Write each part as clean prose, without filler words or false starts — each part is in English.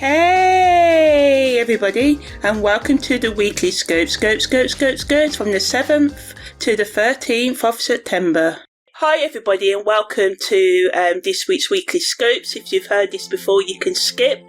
Hey everybody, and welcome to the weekly scopes from the 7th to the 13th of September. Hi everybody, and welcome to this week's weekly scopes. If you've heard this before, you can skip,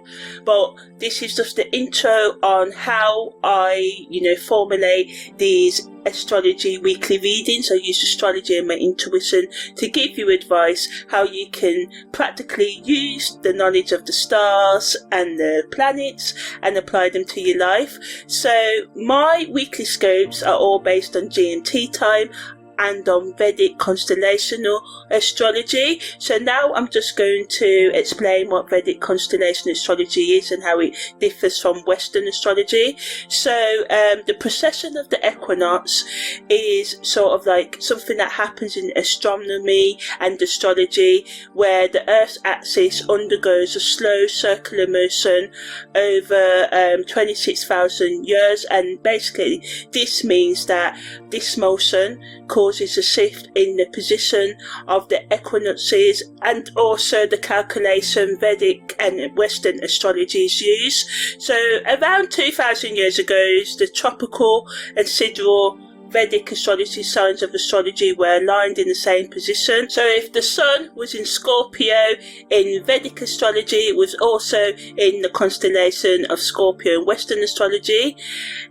but this is just the intro on how I formulate these astrology weekly readings. I use astrology and my intuition to give you advice how you can practically use the knowledge of the stars and the planets and apply them to your life. So my weekly scopes are all based on GMT time and on Vedic Constellational Astrology. So now I'm just going to explain what Vedic Constellational Astrology is and how it differs from Western astrology. So the precession of the equinox is sort of like something that happens in astronomy and astrology, where the Earth's axis undergoes a slow circular motion over 26,000 years, and basically this means that this motion causes a shift in the position of the equinoxes, and also the calculation Vedic and Western astrologies use. So around 2,000 years ago, the tropical and sidereal Vedic astrology signs of astrology were aligned in the same position. So if the sun was in Scorpio in Vedic astrology, it was also in the constellation of Scorpio in Western astrology.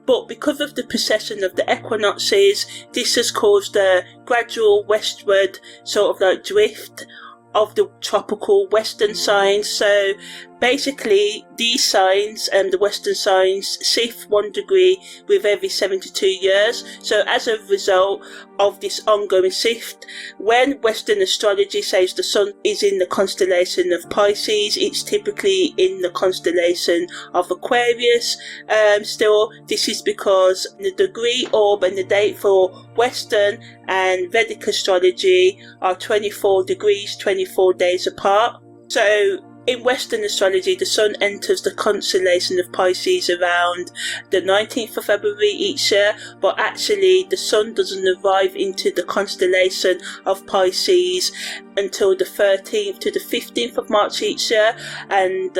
But because of the precession of the equinoxes, this has caused a gradual westward sort of like drift of the tropical Western signs. So basically these signs, the Western signs, shift 1 degree with every 72 years. So as a result of this ongoing shift, when Western astrology says the sun is in the constellation of Pisces, it's typically in the constellation of Aquarius. Still, this is because the degree, orb and the date for Western and Vedic astrology are 24 degrees, 24 days apart. So in Western astrology, the sun enters the constellation of Pisces around the 19th of February each year, but actually the sun doesn't arrive into the constellation of Pisces until the 13th to the 15th of March each year, and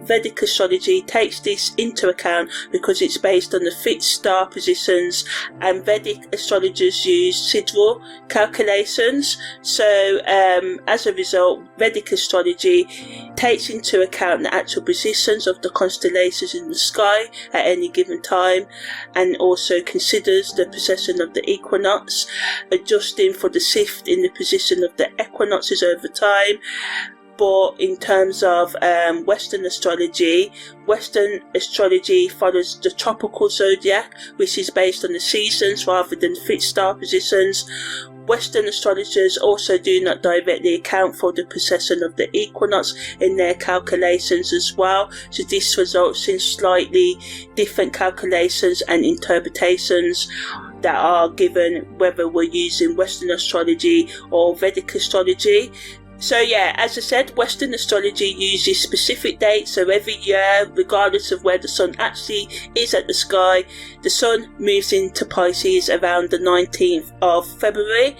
Vedic astrology takes this into account because it's based on the fixed star positions, and Vedic astrologers use sidereal calculations. So as a result, Vedic astrology takes into account the actual positions of the constellations in the sky at any given time, and also considers the precession of the equinox, adjusting for the shift in the position of the equinoxes over time. But in terms of Western astrology follows the tropical zodiac, which is based on the seasons rather than fixed star positions. Western astrologers also do not directly account for the precession of the equinox in their calculations as well, so this results in slightly different calculations and interpretations that are given whether we're using Western astrology or Vedic astrology. So yeah, as I said, Western astrology uses specific dates. So every year, regardless of where the sun actually is at the sky, the sun moves into Pisces around the 19th of February.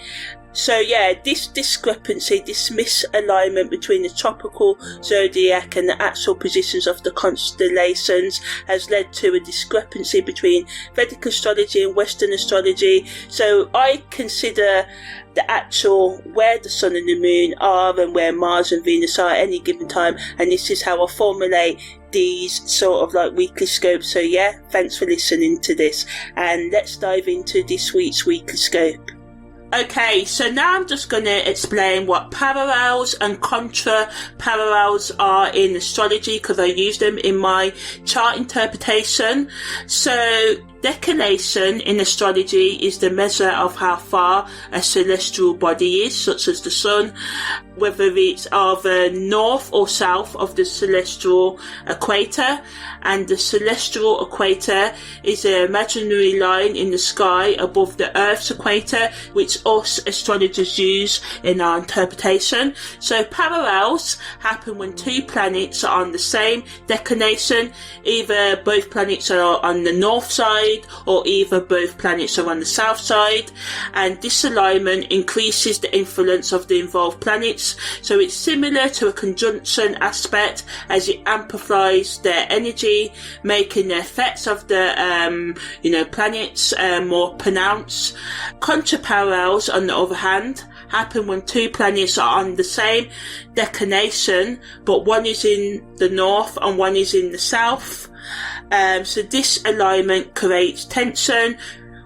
So yeah, this discrepancy, this misalignment between the tropical zodiac and the actual positions of the constellations has led to a discrepancy between Vedic astrology and Western astrology. So I consider the actual where the sun and the moon are and where Mars and Venus are at any given time, and this is how I formulate these sort of like weekly scopes. So yeah, thanks for listening to this, and let's dive into this week's weekly scope. Okay, so now I'm just going to explain what parallels and contra-parallels are in astrology, because I use them in my chart interpretation. So declination in astrology is the measure of how far a celestial body is, such as the sun, whether it's either north or south of the celestial equator. And the celestial equator is an imaginary line in the sky above the Earth's equator, which us astrologers use in our interpretation. So parallels happen when two planets are on the same declination. Either both planets are on the north side side, or either both planets are on the south side, and this alignment increases the influence of the involved planets. So it's similar to a conjunction aspect, as it amplifies their energy, making the effects of the planets more pronounced. Contra-parallels, on the other hand, happen when two planets are on the same declination, but one is in the north and one is in the south. So this alignment creates tension,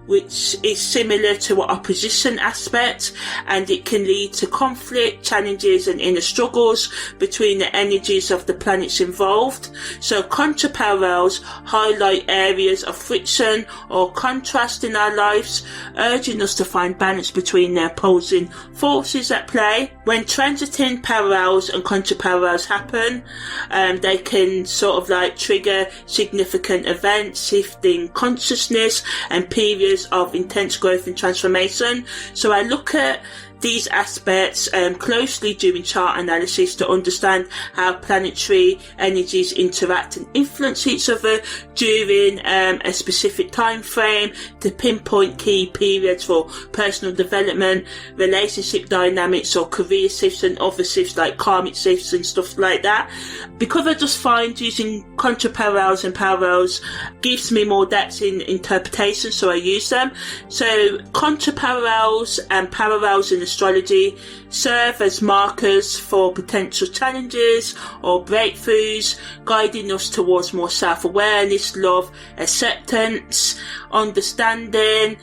which is similar to an opposition aspect, and it can lead to conflict, challenges and inner struggles between the energies of the planets involved. So contra-parallels highlight areas of friction or contrast in our lives, urging us to find balance between the opposing forces at play. When transiting parallels and contra-parallels happen, they can sort of like trigger significant events, shifting consciousness and periods of intense growth and transformation. So I look at these aspects closely during chart analysis to understand how planetary energies interact and influence each other during a specific time frame, to pinpoint key periods for personal development, relationship dynamics or career shifts, and other shifts like karmic shifts and stuff like that. Because I just find using contra-parallels and parallels gives me more depth in interpretation, so I use them. So contra-parallels and parallels in astrology serve as markers for potential challenges or breakthroughs, guiding us towards more self-awareness, love, acceptance, understanding,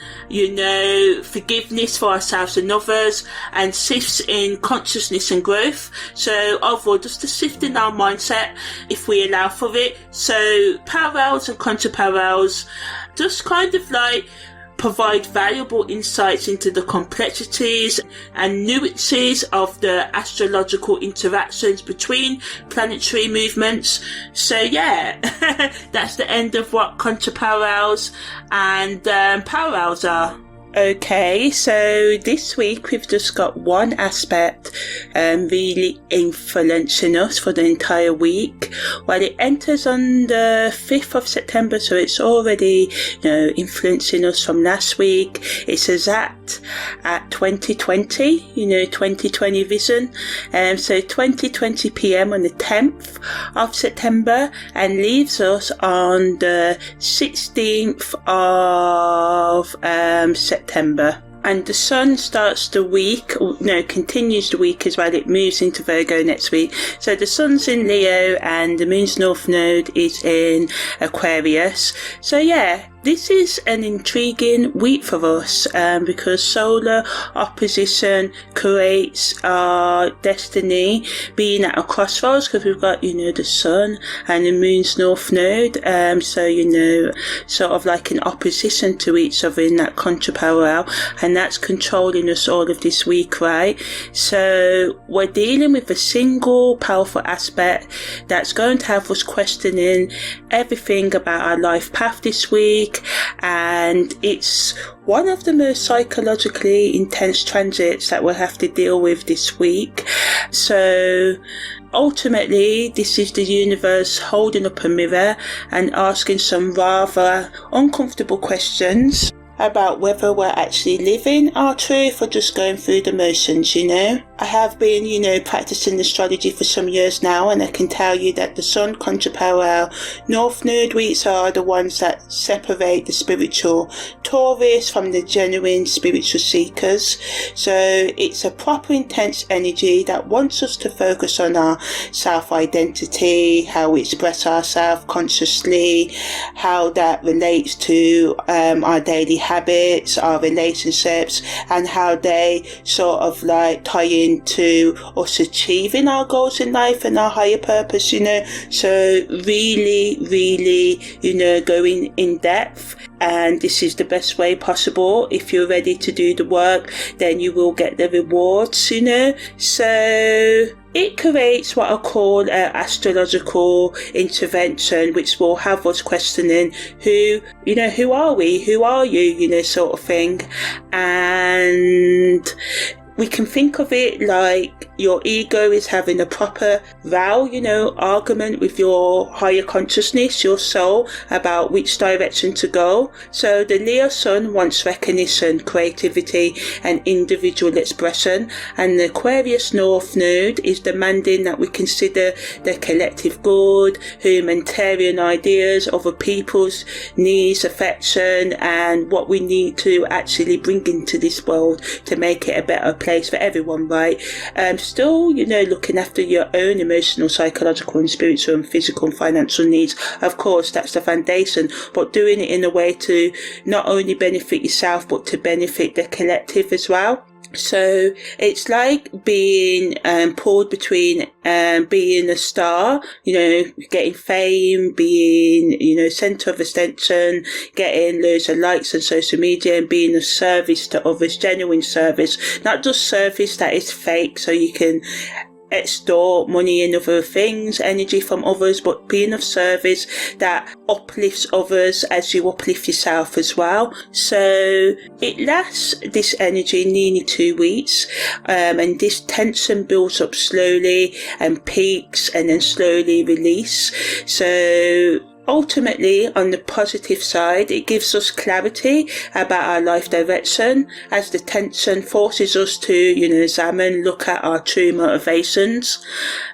forgiveness for ourselves and others, and shifts in consciousness and growth. So overall, just a shift in our mindset if we allow for it. So parallels and contra-parallels just kind of like provide valuable insights into the complexities and nuances of the astrological interactions between planetary movements. So yeah, that's the end of what contra-parallels and parallels are. Okay, so this week we've just got one aspect really influencing us for the entire week. Well, it enters on the 5th of September, so it's already influencing us from last week. It's exact at 2020, 2020 vision. So 2020 PM on the 10th of September, and leaves us on the 16th of September. And the sun starts the week, continues the week as well. It moves into Virgo next week. So the sun's in Leo and the moon's north node is in Aquarius. So yeah, this is an intriguing week for us because solar opposition creates our destiny being at a crossroads, because we've got, the sun and the moon's north node. So, sort of like in opposition to each other in that contra-parallel, and that's controlling us all of this week, right? So we're dealing with a single powerful aspect that's going to have us questioning everything about our life path this week. And it's one of the most psychologically intense transits that we'll have to deal with this week. So ultimately, this is the universe holding up a mirror and asking some rather uncomfortable questions about whether we're actually living our truth or just going through the motions, I have been, practicing astrology for some years now, and I can tell you that the sun contra-parallel north node weeks are the ones that separate the spiritual tourists from the genuine spiritual seekers. So it's a proper intense energy that wants us to focus on our self-identity, how we express ourselves consciously, how that relates to our daily habits, our relationships, and how they sort of like tie into us achieving our goals in life and our higher purpose, so really, going in depth. And this is the best way possible. If you're ready to do the work, then you will get the rewards, so it creates what I call an astrological intervention, which will have us questioning who are we, who are you, sort of thing. And we can think of it like your ego is having a proper row, argument with your higher consciousness, your soul, about which direction to go. So the Leo Sun wants recognition, creativity and individual expression, and the Aquarius North Node is demanding that we consider the collective good, humanitarian ideas, other people's needs, affection, and what we need to actually bring into this world to make it a better place for everyone, right? Still, looking after your own emotional, psychological and spiritual and physical and financial needs. Of course, that's the foundation, but doing it in a way to not only benefit yourself, but to benefit the collective as well. So it's like being pulled between being a star, getting fame, being, centre of attention, getting loads of likes on social media, and being of service to others, genuine service, not just service that is fake so you can extort money and other things, energy from others, but being of service that uplifts others as you uplift yourself as well. So it lasts, this energy, nearly 2 weeks, and this tension builds up slowly and peaks and then slowly release. So ultimately, on the positive side, it gives us clarity about our life direction, as the tension forces us to, examine, look at our true motivations.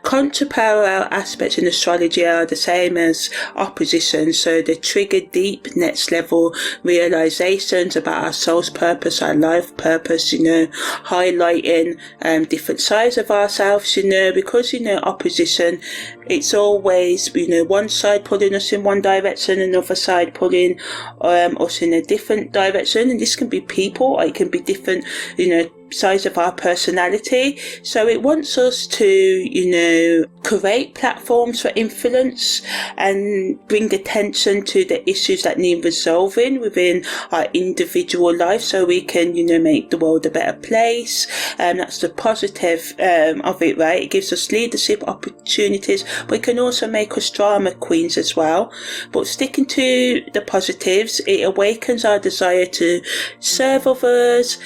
Contra-parallel aspects in astrology are the same as opposition, so they trigger deep, next level realizations about our soul's purpose, our life purpose, highlighting different sides of ourselves, because, opposition, it's always, one side pulling us in one direction, another side pulling us in a different direction, and this can be people, or it can be different, sides of our personality. So it wants us to, create platforms for influence and bring attention to the issues that need resolving within our individual life, so we can, make the world a better place. And that's the positive of it, right? It gives us leadership opportunities, but it can also make us drama queens as well. But sticking to the positives, it awakens our desire to serve others.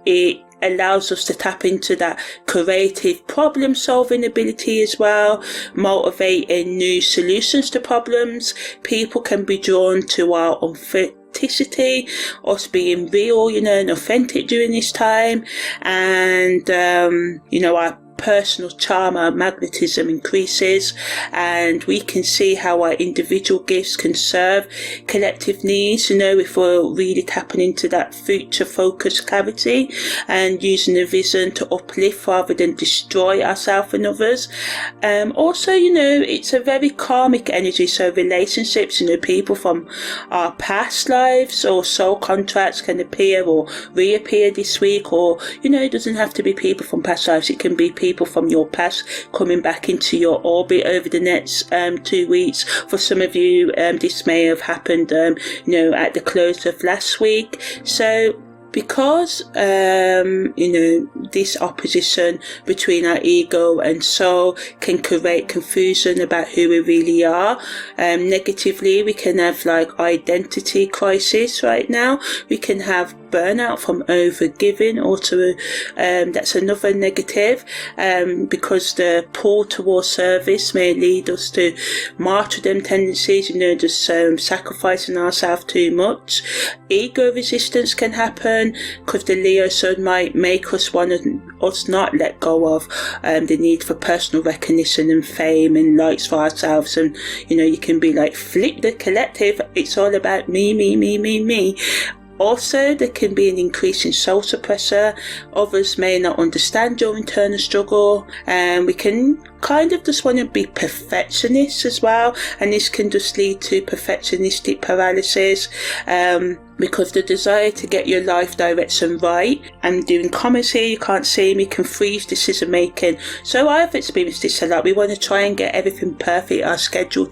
It allows us to tap into that creative problem solving ability as well, motivating new solutions to problems. People can be drawn to our authenticity, us being real, and authentic during this time, and our personal charm, our magnetism increases, and we can see how our individual gifts can serve collective needs, if we're really tapping into that future focused clarity and using the vision to uplift rather than destroy ourselves and others. Also, it's a very karmic energy, so relationships, people from our past lives or soul contracts can appear or reappear this week, or it doesn't have to be people from past lives, it can be people from your past coming back into your orbit over the next 2 weeks. For some of you, this may have happened at the close of last week. So because this opposition between our ego and soul can create confusion about who we really are. Negatively, we can have identity crisis right now. We can have burnout from overgiving, also that's another negative, because the pull towards service may lead us to martyrdom tendencies, just sacrificing ourselves too much. Ego resistance can happen because the Leo Sun might make us want us not let go of the need for personal recognition and fame and likes for ourselves, and you can be like, flip the collective, it's all about me, me, me, me, me. Also, there can be an increase in soul suppressor. Others may not understand your internal struggle, and we can kind of just want to be perfectionists as well, and this can just lead to perfectionistic paralysis, because the desire to get your life direction right, and doing comments here, you can't see me, can freeze decision making. So I've experienced this a lot. We want to try and get everything perfect, our schedule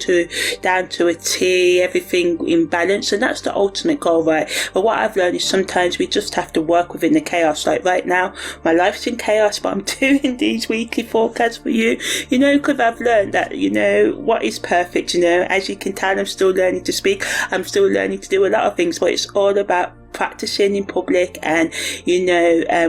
down to a T, everything in balance, and that's the ultimate goal, right? But what I've learned is sometimes we just have to work within the chaos. Like right now, my life's in chaos, but I'm doing these weekly forecasts for you, because I've learned that, what is perfect, as you can tell, I'm still learning to speak, I'm still learning to do a lot of things, but it's all about practicing in public and,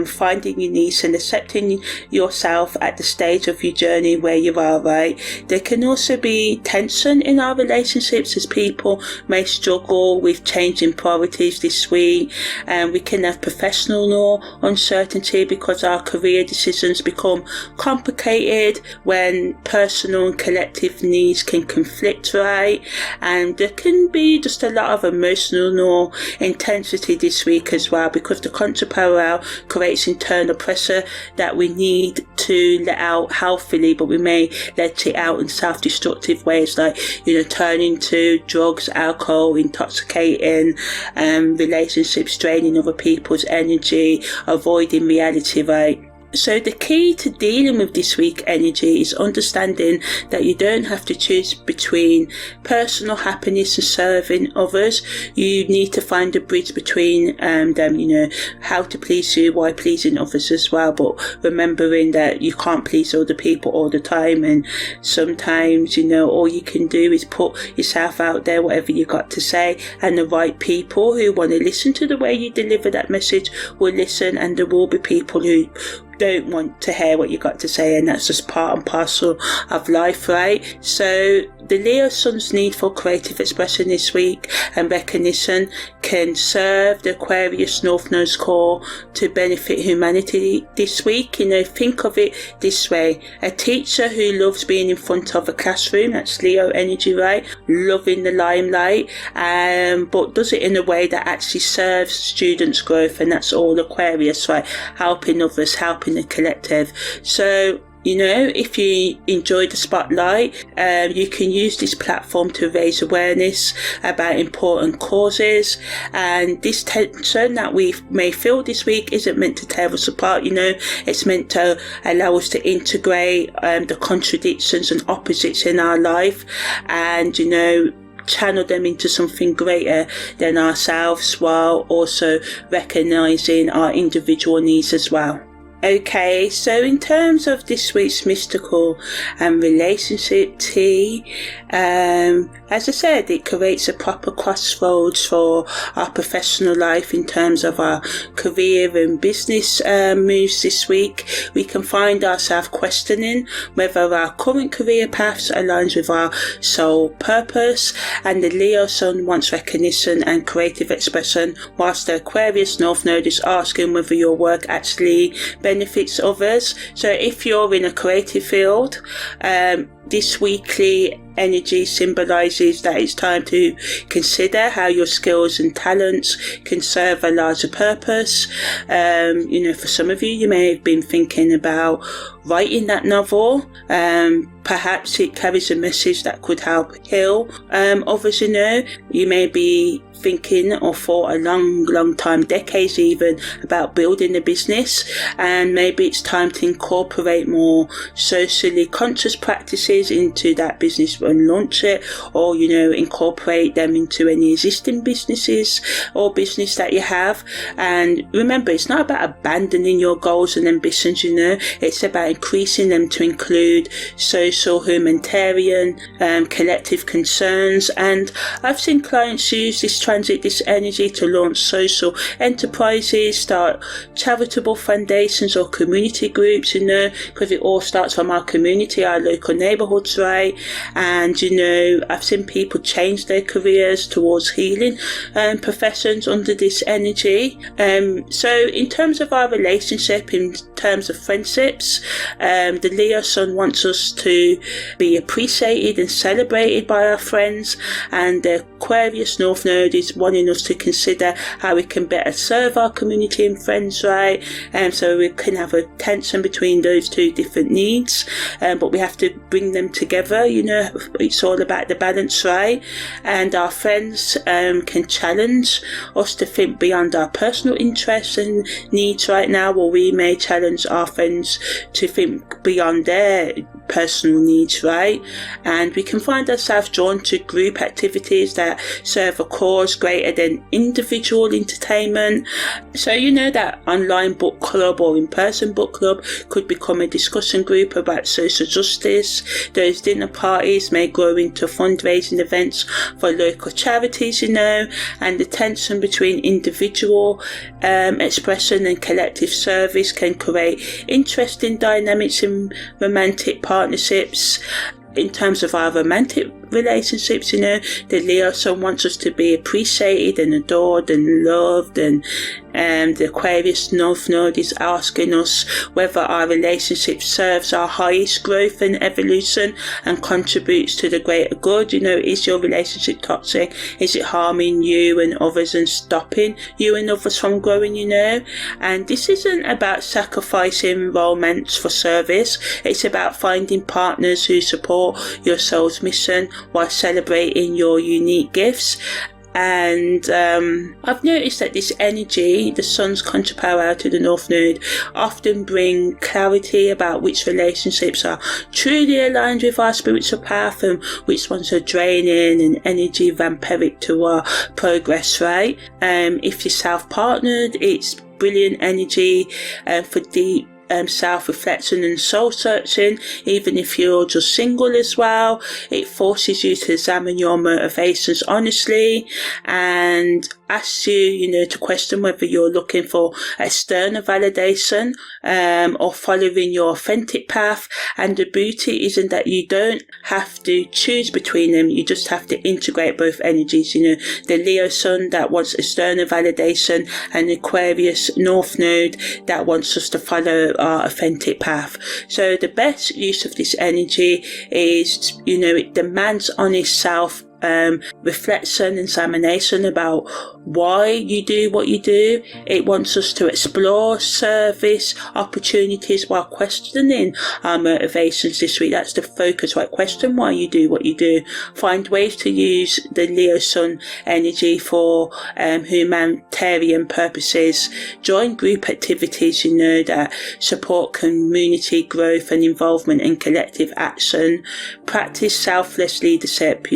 finding your niche and accepting yourself at the stage of your journey where you are, right? There can also be tension in our relationships as people may struggle with changing priorities this week, and we can have professional uncertainty because our career decisions become complicated when personal and collective needs can conflict, right? And there can be just a lot of emotional intensity this week as well, because the contra-parallel creates internal pressure that we need to let out healthily, but we may let it out in self-destructive ways, like turning to drugs, alcohol, intoxicating relationships, draining other people's energy, avoiding reality, right? So the key to dealing with this week energy is understanding that you don't have to choose between personal happiness and serving others. You need to find a bridge between them, how to please you while pleasing others as well, but remembering that you can't please other people all the time, and sometimes, all you can do is put yourself out there, whatever you got to say, and the right people who want to listen to the way you deliver that message will listen, and there will be people who don't want to hear what you got to say, and that's just part and parcel of life, right? So the Leo Sun's need for creative expression this week and recognition can serve the Aquarius North Node's core to benefit humanity this week. Think of it this way: a teacher who loves being in front of a classroom, that's Leo energy, right? Loving the limelight, but does it in a way that actually serves students' growth, and that's all Aquarius, right? Helping others, helping the collective. So if you enjoy the spotlight, you can use this platform to raise awareness about important causes, and this tension that we may feel this week isn't meant to tear us apart. It's meant to allow us to integrate the contradictions and opposites in our life, and channel them into something greater than ourselves, while also recognizing our individual needs as well. Okay, so in terms of this week's mystical and relationship tea, as I said, it creates a proper crossroads for our professional life in terms of our career and business moves this week. We can find ourselves questioning whether our current career paths aligns with our soul purpose, and the Leo Sun wants recognition and creative expression, whilst the Aquarius North Node is asking whether your work actually benefits others. So if you're in a creative field, this weekly energy symbolizes that it's time to consider how your skills and talents can serve a larger purpose. For some of you, you may have been thinking about writing that novel. Perhaps it carries a message that could help heal others. You may be thinking or thought a long time, decades even, about building a business, and maybe it's time to incorporate more socially conscious practices into that business and launch it, or incorporate them into any existing businesses or business that you have. And remember, it's not about abandoning your goals and ambitions. It's about increasing them to include social, humanitarian, collective concerns. And I've seen clients use this energy to launch social enterprises, start charitable foundations or community groups, because it all starts from our community, our local neighborhoods, right? And I've seen people change their careers towards healing professions under this energy. So in terms of our relationship, in terms of friendships, the Leo Sun wants us to be appreciated and celebrated by our friends, and the Aquarius North Node is wanting us to consider how we can better serve our community and friends, right? And so we can have a tension between those two different needs, but we have to bring them together. It's all about the balance, right? And our friends can challenge us to think beyond our personal interests and needs right now, or we may challenge our friends to think beyond their personal needs, right? And we can find ourselves drawn to group activities that serve a cause greater than individual entertainment. So that online book club or in-person book club could become a discussion group about social justice. Those dinner parties may grow into fundraising events for local charities, and the tension between individual expression and collective service can create interesting dynamics in romantic partnerships. In terms of our romantic relationships, the Leo Sun wants us to be appreciated and adored and loved, and the Aquarius North Node is asking us whether our relationship serves our highest growth and evolution and contributes to the greater good. Is your relationship toxic? Is it harming you and others and stopping you and others from growing? And this isn't about sacrificing romance for service. It's about finding partners who support your soul's mission while celebrating your unique gifts. And I've noticed that this energy, the Sun's contra-parallel to the North Node, often bring clarity about which relationships are truly aligned with our spiritual path and which ones are draining and energy vampiric to our progress, right? If you're self-partnered, it's brilliant energy for deep self-reflection and soul-searching. Even if you're just single as well, it forces you to examine your motivations honestly and asks you, to question whether you're looking for external validation or following your authentic path. And the beauty isn't that you don't have to choose between them, you just have to integrate both energies. The Leo Sun that wants external validation and Aquarius North Node that wants us to follow our authentic path. So the best use of this energy is, it demands honest self reflection, examination about why you do what you do. It wants us to explore service opportunities while questioning our motivations this week. That's the focus, right? Question why you do what you do. Find ways to use the Leo Sun energy for humanitarian purposes. Join group activities, that support community growth and involvement in collective action. Practice selfless leadership,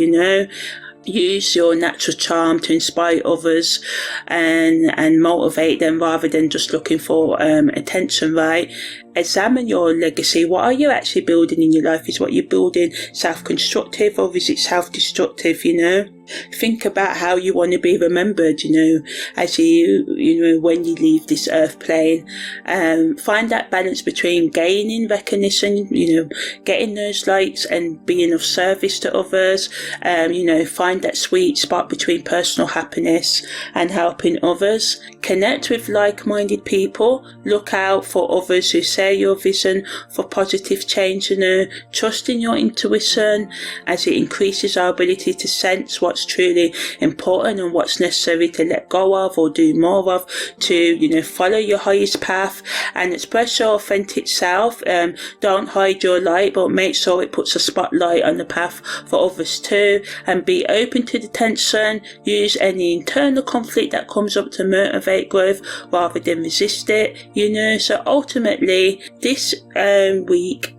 Use your natural charm to inspire others and motivate them rather than just looking for attention, right? Examine your legacy. What are you actually building in your life? Is what you're building self-constructive or is it self-destructive, Think about how you want to be remembered, as when you leave this earth plane. Find that balance between gaining recognition, getting those likes and being of service to others. Find that sweet spot between personal happiness and helping others. Connect with like-minded people. Look out for others who share your vision for positive change, Trust in your intuition as it increases our ability to sense what's truly important and what's necessary to let go of or do more of, to follow your highest path and express your authentic self. Don't hide your light, but make sure it puts a spotlight on the path for others too, and be open to the tension. Use any internal conflict that comes up to motivate growth rather than resist it, So ultimately this week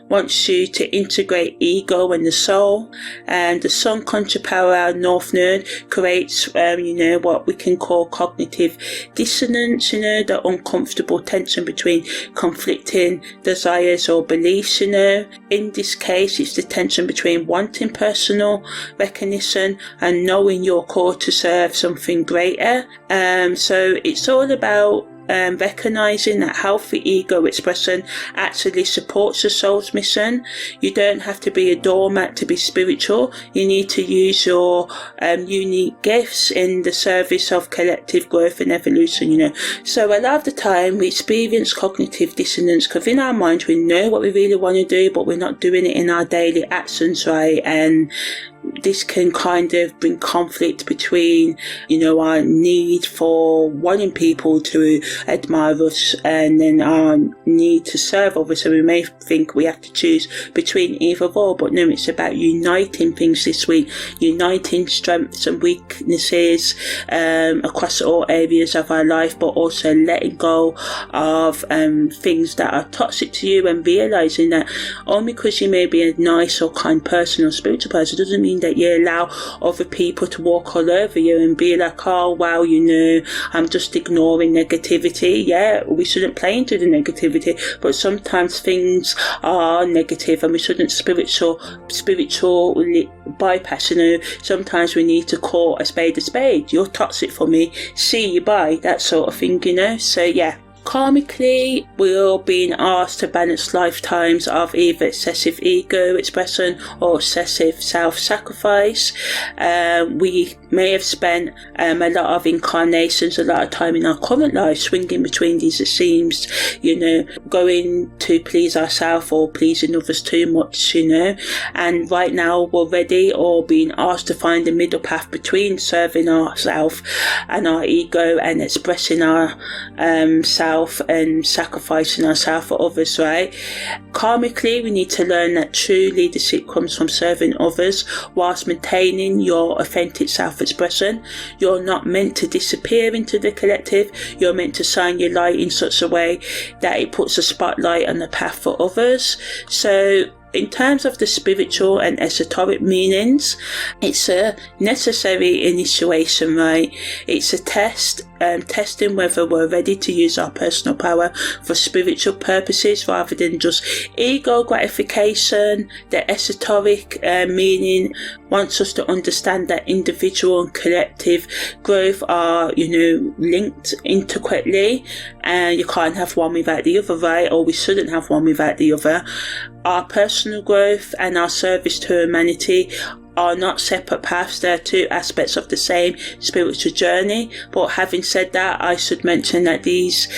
wants you to integrate ego and the soul, and the Sun contra-parallel North Node creates what we can call cognitive dissonance, the uncomfortable tension between conflicting desires or beliefs. In this case it's the tension between wanting personal recognition and knowing you're called to serve something greater. So it's all about recognizing that healthy ego expression actually supports the soul's mission. You don't have to be a doormat to be spiritual. You need to use your unique gifts in the service of collective growth and evolution, So a lot of the time we experience cognitive dissonance because in our mind we know what we really want to do, but we're not doing it in our daily actions, right? And this can kind of bring conflict between, our need for wanting people to admire us, and then our need to serve others. So we may think we have to choose between either or, but no, it's about uniting things this week, uniting strengths and weaknesses across all areas of our life, but also letting go of things that are toxic to you, and realizing that only because you may be a nice or kind person or spiritual person doesn't mean that you allow other people to walk all over you and be like, oh wow, I'm just ignoring negativity. Yeah, we shouldn't play into the negativity, but sometimes things are negative and we shouldn't spiritually bypass. Sometimes we need to call a spade a spade. You're toxic for me, see you bye, that sort of thing. So yeah. Karmically, we're being asked to balance lifetimes of either excessive ego expression or excessive self-sacrifice. We may have spent a lot of incarnations, a lot of time in our current life swinging between these extremes, going to please ourselves or pleasing others too much, and right now we're ready or being asked to find the middle path between serving ourselves and our ego and expressing our self and sacrificing ourselves for others, right? Karmically, we need to learn that true leadership comes from serving others whilst maintaining your authentic self-expression. You're not meant to disappear into the collective. You're meant to shine your light in such a way that it puts a spotlight on the path for others. So in terms of the spiritual and esoteric meanings, it's a necessary initiation, right? It's a test, testing whether we're ready to use our personal power for spiritual purposes rather than just ego gratification. The esoteric meaning wants us to understand that individual and collective growth are, linked intricately, and you can't have one without the other, right? Or we shouldn't have one without the other. Our personal growth and our service to humanity are not separate paths. They're two aspects of the same spiritual journey. But having said that, I should mention that this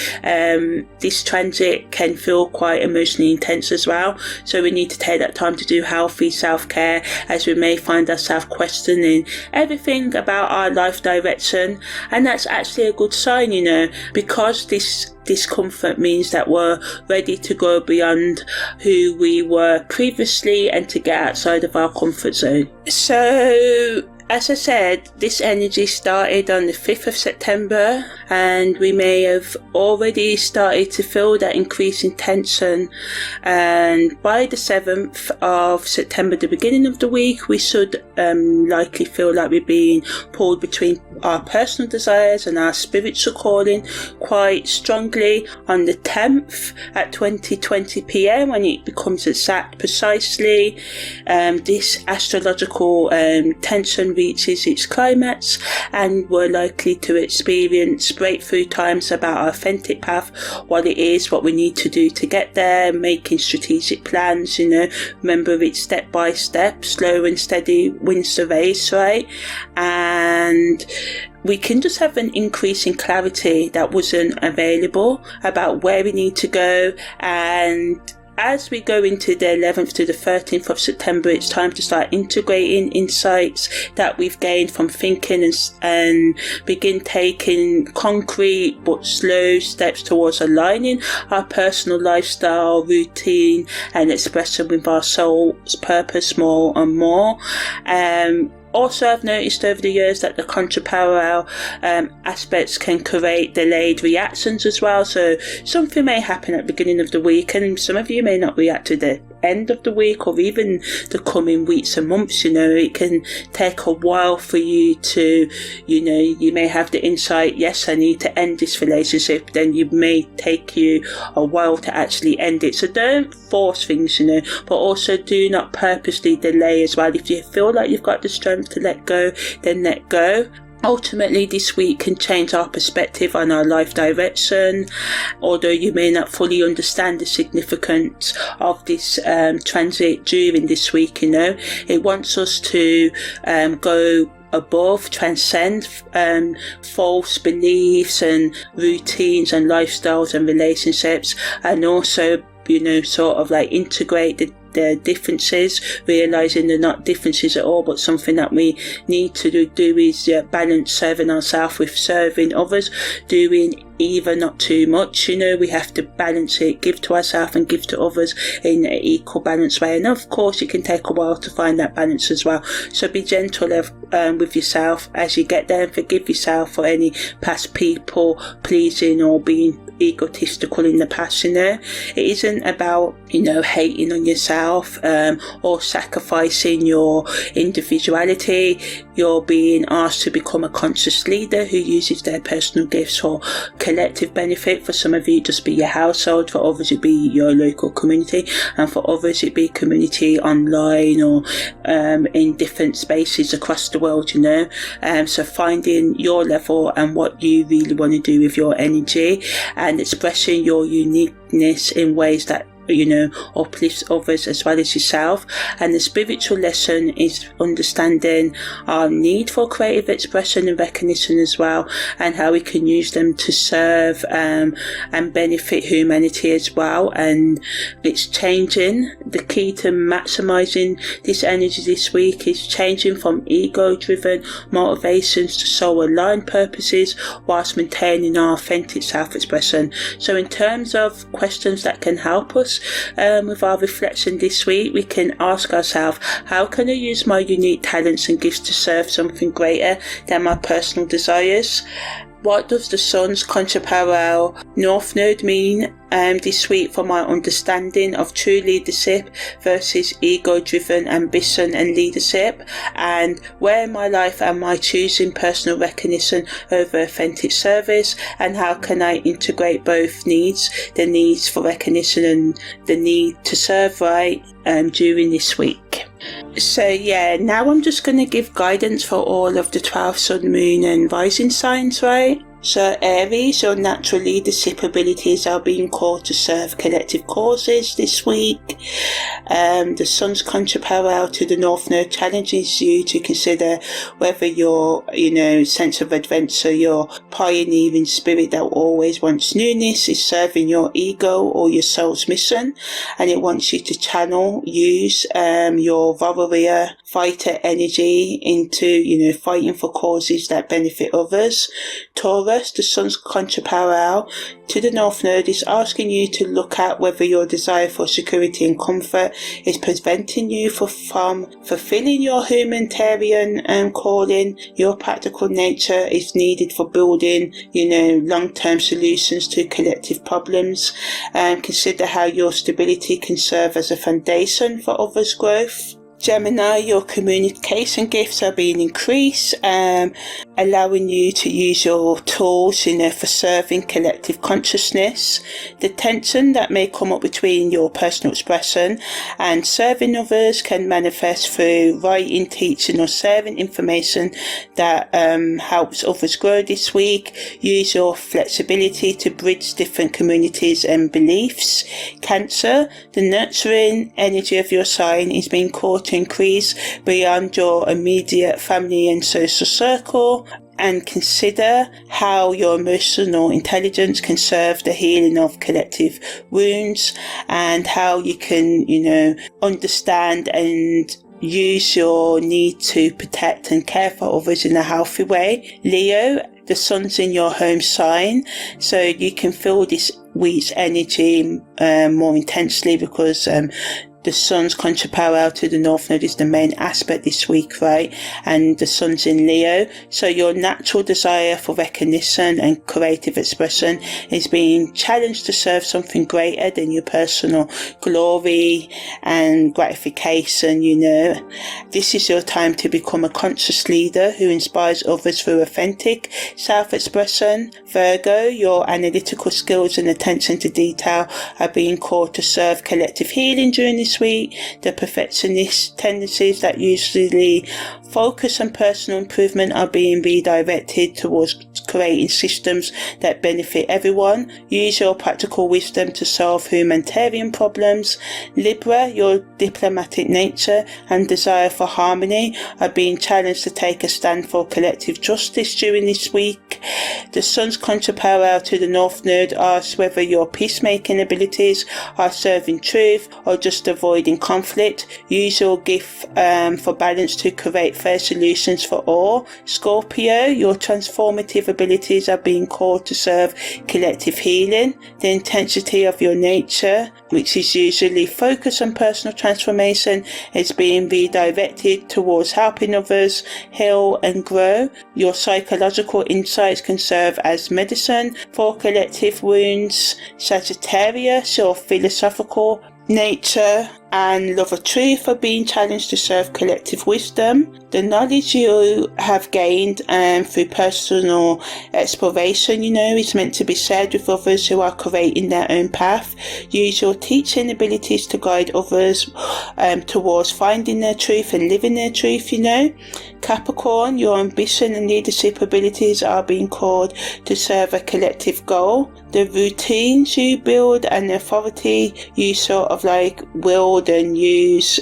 transit can feel quite emotionally intense as well. So we need to take that time to do healthy self-care, as we may find ourselves questioning everything about our life direction. And that's actually a good sign, because this discomfort means that we're ready to go beyond who we were previously and to get outside of our comfort zone. So, as I said, this energy started on the 5th of September, and we may have already started to feel that increasing tension, and by the 7th of September, the beginning of the week, we should likely feel like we're being pulled between our personal desires and our spiritual calling quite strongly. On the 10th at 20:20 p.m, when it becomes exact precisely, this astrological tension reaches its climax, and we're likely to experience breakthrough times about our authentic path, what it is, what we need to do to get there, making strategic plans. Remember, it's step by step, slow and steady wins the race, right? And we can just have an increase in clarity that wasn't available about where we need to go. And as we go into the 11th to the 13th of September, it's time to start integrating insights that we've gained from thinking and begin taking concrete but slow steps towards aligning our personal lifestyle, routine and expression with our soul's purpose more and more. Also, I've noticed over the years that the contra-parallel aspects can create delayed reactions as well. So something may happen at the beginning of the week, and some of you may not react to the end of the week or even the coming weeks and months. It can take a while for you to, you may have the insight, yes, I need to end this relationship. Then it may take you a while to actually end it. So don't force things, but also do not purposely delay as well. If you feel like you've got the strength to let go, then let go. Ultimately, this week can change our perspective on our life direction. Although you may not fully understand the significance of this transit during this week, it wants us to go above, transcend false beliefs and routines and lifestyles and relationships, and also sort of like integrate the differences, realizing they're not differences at all, but something that we need to do is balance serving ourselves with serving others, doing either not too much. We have to balance it, give to ourselves and give to others in an equal balance way. And of course it can take a while to find that balance as well, so be gentle with yourself as you get there, and forgive yourself for any past people pleasing or being egotistical in the past. It isn't about hating on yourself or sacrificing your individuality. You're being asked to become a conscious leader who uses their personal gifts for collective benefit. For some of you it just be your household, for others it be your local community, and for others it be community online or in different spaces across the world. So finding your level and what you really want to do with your energy, and expressing your uniqueness in ways that uplifts others as well as yourself. And the spiritual lesson is understanding our need for creative expression and recognition as well, and how we can use them to serve and benefit humanity as well. And it's changing. The key to maximizing this energy this week is changing from ego-driven motivations to soul-aligned purposes whilst maintaining our authentic self-expression. So in terms of questions that can help us with our reflection this week, we can ask ourselves, how can I use my unique talents and gifts to serve something greater than my personal desires? What does the Sun's contra-parallel North Node mean this week for my understanding of true leadership versus ego-driven ambition and leadership? And where in my life am I choosing personal recognition over authentic service? And how can I integrate both needs, the needs for recognition and the need to serve right, during this week? So now I'm just going to give guidance for all of the 12 Sun, Moon and Rising signs, right? So Aries, your natural leadership abilities are being called to serve collective causes this week. The Sun's contra-parallel to the North Node challenges you to consider whether your sense of adventure, your pioneering spirit that always wants newness, is serving your ego or your soul's mission, and it wants you to use your warrior fighter energy into fighting for causes that benefit others. Taurus, the Sun's contra-parallel to the North Node is asking you to look at whether your desire for security and comfort is preventing you from fulfilling your humanitarian calling. Your practical nature is needed for building long-term solutions to collective problems, and consider how your stability can serve as a foundation for others' growth. Gemini, your communication gifts are being increased, allowing you to use your tools, for serving collective consciousness. The tension that may come up between your personal expression and serving others can manifest through writing, teaching or sharing information that helps others grow this week. Use your flexibility to bridge different communities and beliefs. Cancer, the nurturing energy of your sign is being called to increase beyond your immediate family and social circle, and consider how your emotional intelligence can serve the healing of collective wounds, and how you can, understand and use your need to protect and care for others in a healthy way. Leo, the Sun's in your home sign, so you can feel this week's energy more intensely because the Sun's contra-parallel to the North Node is the main aspect this week, right? And the Sun's in Leo. So your natural desire for recognition and creative expression is being challenged to serve something greater than your personal glory and gratification, This is your time to become a conscious leader who inspires others through authentic self-expression. Virgo, your analytical skills and attention to detail are being called to serve collective healing during this this week. The perfectionist tendencies that usually focus on personal improvement are being redirected towards creating systems that benefit everyone. Use your practical wisdom to solve humanitarian problems. Libra, your diplomatic nature and desire for harmony are being challenged to take a stand for collective justice during this week. The Sun's contra-parallel to the North Node asks whether your peacemaking abilities are serving truth or just avoiding conflict. Use your gift for balance to create fair solutions for all. Scorpio, your transformative abilities are being called to serve collective healing. The intensity of your nature, which is usually focused on personal transformation, is being redirected towards helping others heal and grow. Your psychological insights can serve as medicine for collective wounds. Sagittarius, your philosophical nature and love of truth are being challenged to serve collective wisdom. The knowledge you have gained through personal exploration, is meant to be shared with others who are creating their own path. Use your teaching abilities to guide others towards finding their truth and living their truth, Capricorn, your ambition and leadership abilities are being called to serve a collective goal. The routines you build and the authority you sort of wield and use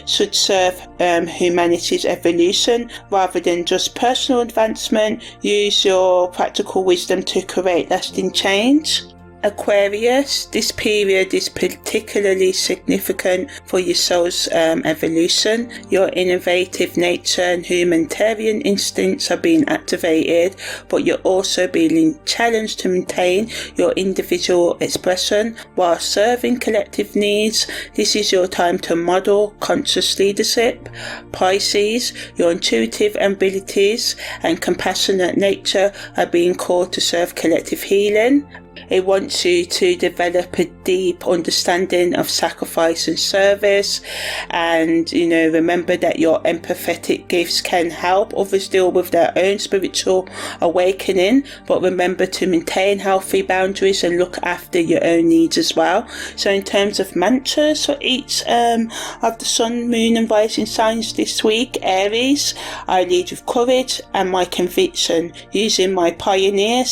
should serve humanity's evolution rather than just personal advancement. Use your practical wisdom to create lasting change. Aquarius, this period is particularly significant for your soul's evolution. Your innovative nature and humanitarian instincts are being activated, but you're also being challenged to maintain your individual expression while serving collective needs. This is your time to model conscious leadership. Pisces, your intuitive abilities and compassionate nature are being called to serve collective healing. It wants you to develop a deep understanding of sacrifice and service, and remember that your empathetic gifts can help others deal with their own spiritual awakening, but remember to maintain healthy boundaries and look after your own needs as well. So in terms of mantras for each of the sun, moon and rising signs this week: Aries, I lead with courage and my conviction, using my pioneer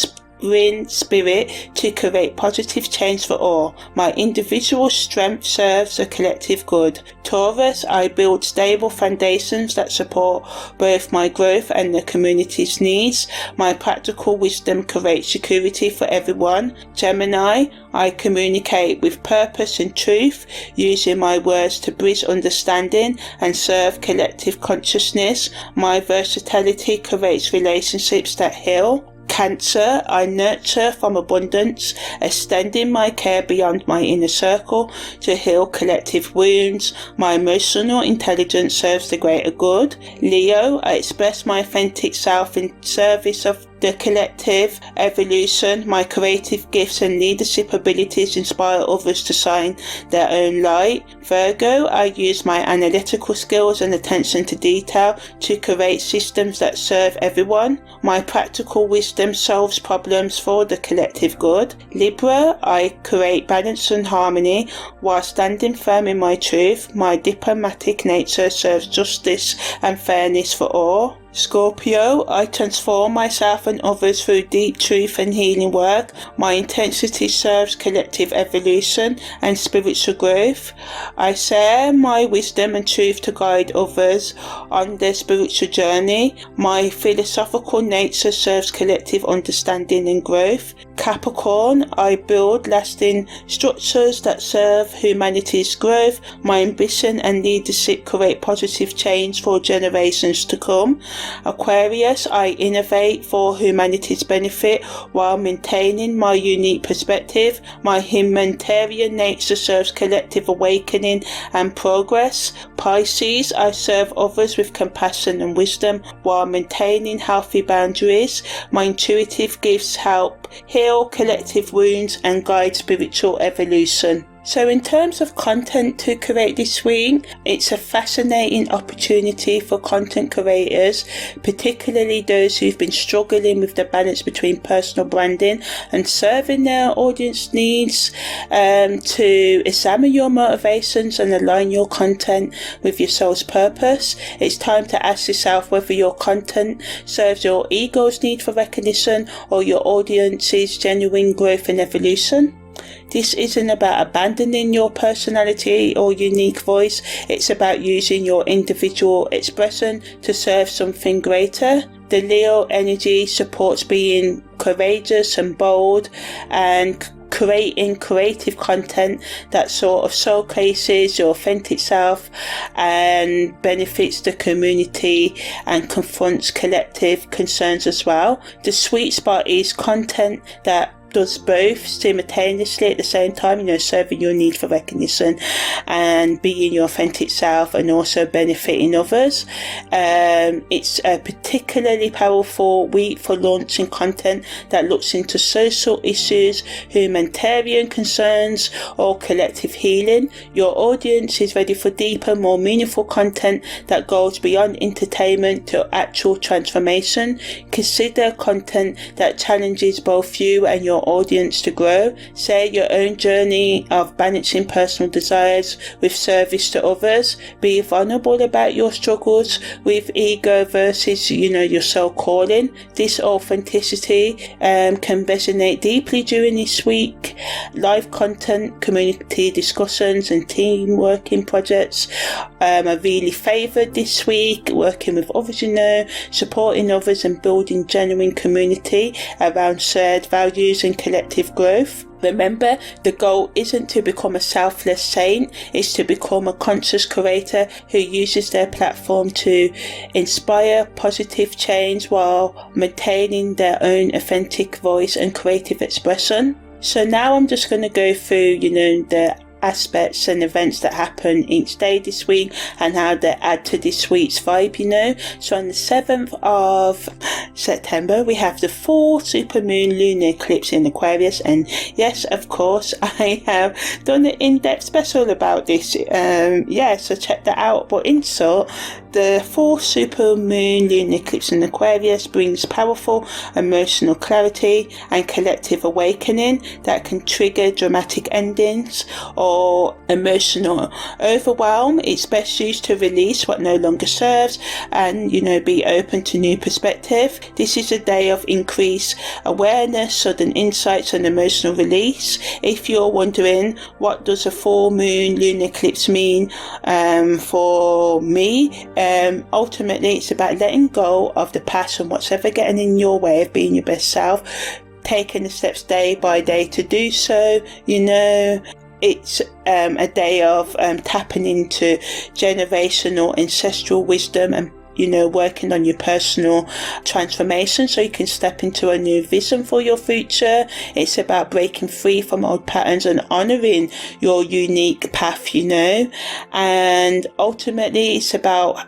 spirit to create positive change for all. My individual strength serves a collective good. Taurus, I build stable foundations that support both my growth and the community's needs. My practical wisdom creates security for everyone. Gemini, I communicate with purpose and truth, using my words to bridge understanding and serve collective consciousness. My versatility creates relationships that heal. Cancer, I nurture from abundance, extending my care beyond my inner circle to heal collective wounds. My emotional intelligence serves the greater good. Leo, I express my authentic self in service of the collective evolution. My creative gifts and leadership abilities inspire others to shine their own light. Virgo, I use my analytical skills and attention to detail to create systems that serve everyone. My practical wisdom solves problems for the collective good. Libra, I create balance and harmony while standing firm in my truth. My diplomatic nature serves justice and fairness for all. Scorpio, I transform myself and others through deep truth and healing work. My intensity serves collective evolution and spiritual growth. I share my wisdom and truth to guide others on their spiritual journey. My philosophical nature serves collective understanding and growth. Capricorn, I build lasting structures that serve humanity's growth. My ambition and leadership create positive change for generations to come. Aquarius, I innovate for humanity's benefit while maintaining my unique perspective. My humanitarian nature serves collective awakening and progress. Pisces, I serve others with compassion and wisdom while maintaining healthy boundaries. My intuitive gifts help heal collective wounds and guide spiritual evolution. So in terms of content to create this week, it's a fascinating opportunity for content creators, particularly those who've been struggling with the balance between personal branding and serving their audience needs, to examine your motivations and align your content with your soul's purpose. It's time to ask yourself whether your content serves your ego's need for recognition or your audience's genuine growth and evolution. This isn't about abandoning your personality or unique voice, it's about using your individual expression to serve something greater. The Leo energy supports being courageous and bold and creating creative content that sort of showcases your authentic self and benefits the community and confronts collective concerns as well. The sweet spot is content that does both simultaneously at the same time, serving your need for recognition and being your authentic self and also benefiting others. It's a particularly powerful week for launching content that looks into social issues, humanitarian concerns or collective healing. Your audience is ready for deeper, more meaningful content that goes beyond entertainment to actual transformation. Consider content that challenges both you and your audience to grow. Share your own journey of balancing personal desires with service to others. Be vulnerable about your struggles with ego versus your soul calling. This authenticity can resonate deeply during this week. Live content, community discussions and team working projects are really favoured this week. Working with others, supporting others and building genuine community around shared values and collective growth. Remember, the goal isn't to become a selfless saint, it's to become a conscious creator who uses their platform to inspire positive change while maintaining their own authentic voice and creative expression. So now I'm just going to go through, the aspects and events that happen each day this week and how they add to this week's vibe. So on the 7th of September we have the full supermoon lunar eclipse in Aquarius, and yes, of course, I have done an in-depth special about this, so check that out. But in short, the full supermoon lunar eclipse in Aquarius brings powerful emotional clarity and collective awakening that can trigger dramatic endings or emotional overwhelm. It's best used to release what no longer serves and be open to new perspective. This is a day of increased awareness, sudden insights and emotional release. If you're wondering what does a full moon lunar eclipse mean for me, ultimately it's about letting go of the past and what's ever getting in your way of being your best self, taking the steps day by day to do so. It's a day of tapping into generational ancestral wisdom and working on your personal transformation so you can step into a new vision for your future. It's about breaking free from old patterns and honouring your unique path, and ultimately it's about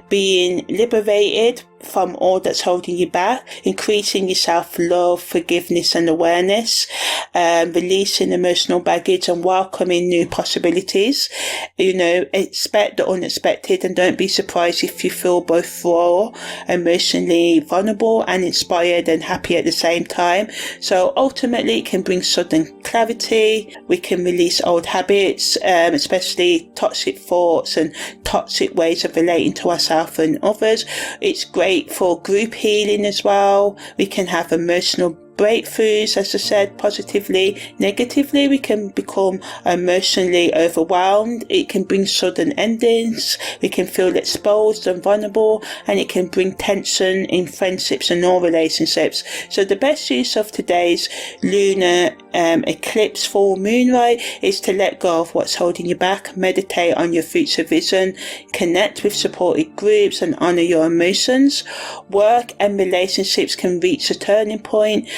being liberated from all that's holding you back, increasing your self-love, forgiveness and awareness, releasing emotional baggage and welcoming new possibilities. Expect the unexpected and don't be surprised if you feel both raw, emotionally vulnerable and inspired and happy at the same time. So ultimately it can bring sudden clarity. We can release old habits, especially toxic thoughts and toxic ways of relating to ourselves and others. It's great for group healing as well. We can have emotional breakthroughs, as I said, positively. Negatively, we can become emotionally overwhelmed. It can bring sudden endings. We can feel exposed and vulnerable, and it can bring tension in friendships and all relationships. So the best use of today's lunar eclipse full moon rite is to let go of what's holding you back, meditate on your future vision, connect with supported groups and honour your emotions. Work and relationships can reach a turning point.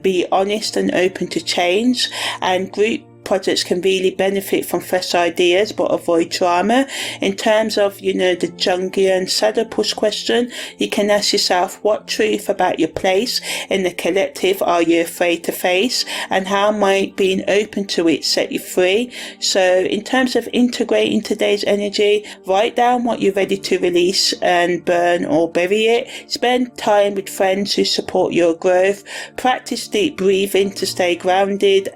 Be honest and open to change, and group projects can really benefit from fresh ideas but avoid drama. In terms of, the Jungian shadow push question, you can ask yourself, what truth about your place in the collective are you afraid to face, and how might being open to it set you free? So in terms of integrating today's energy, write down what you're ready to release and burn or bury it. Spend time with friends who support your growth. Practice deep breathing to stay grounded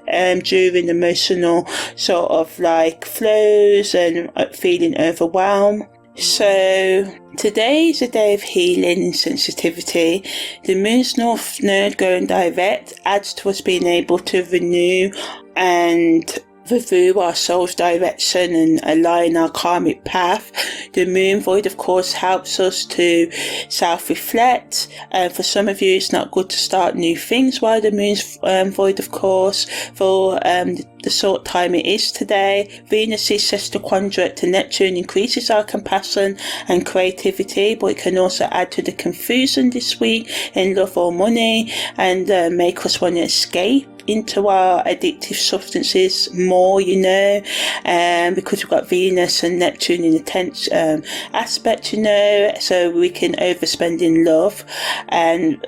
during emotional sort of like flows and feeling overwhelmed. So today is a day of healing and sensitivity. The moon's north node going direct adds to us being able to renew and review our soul's direction and align our karmic path. The moon void, of course, helps us to self-reflect. For some of you, it's not good to start new things while the moon's void, of course, for the short time it is today. Venus's sextoquadrant to Neptune increases our compassion and creativity, but it can also add to the confusion this week in love or money and make us want to escape into our addictive substances more, because we've got Venus and Neptune in a tense aspect, so we can overspend in love and,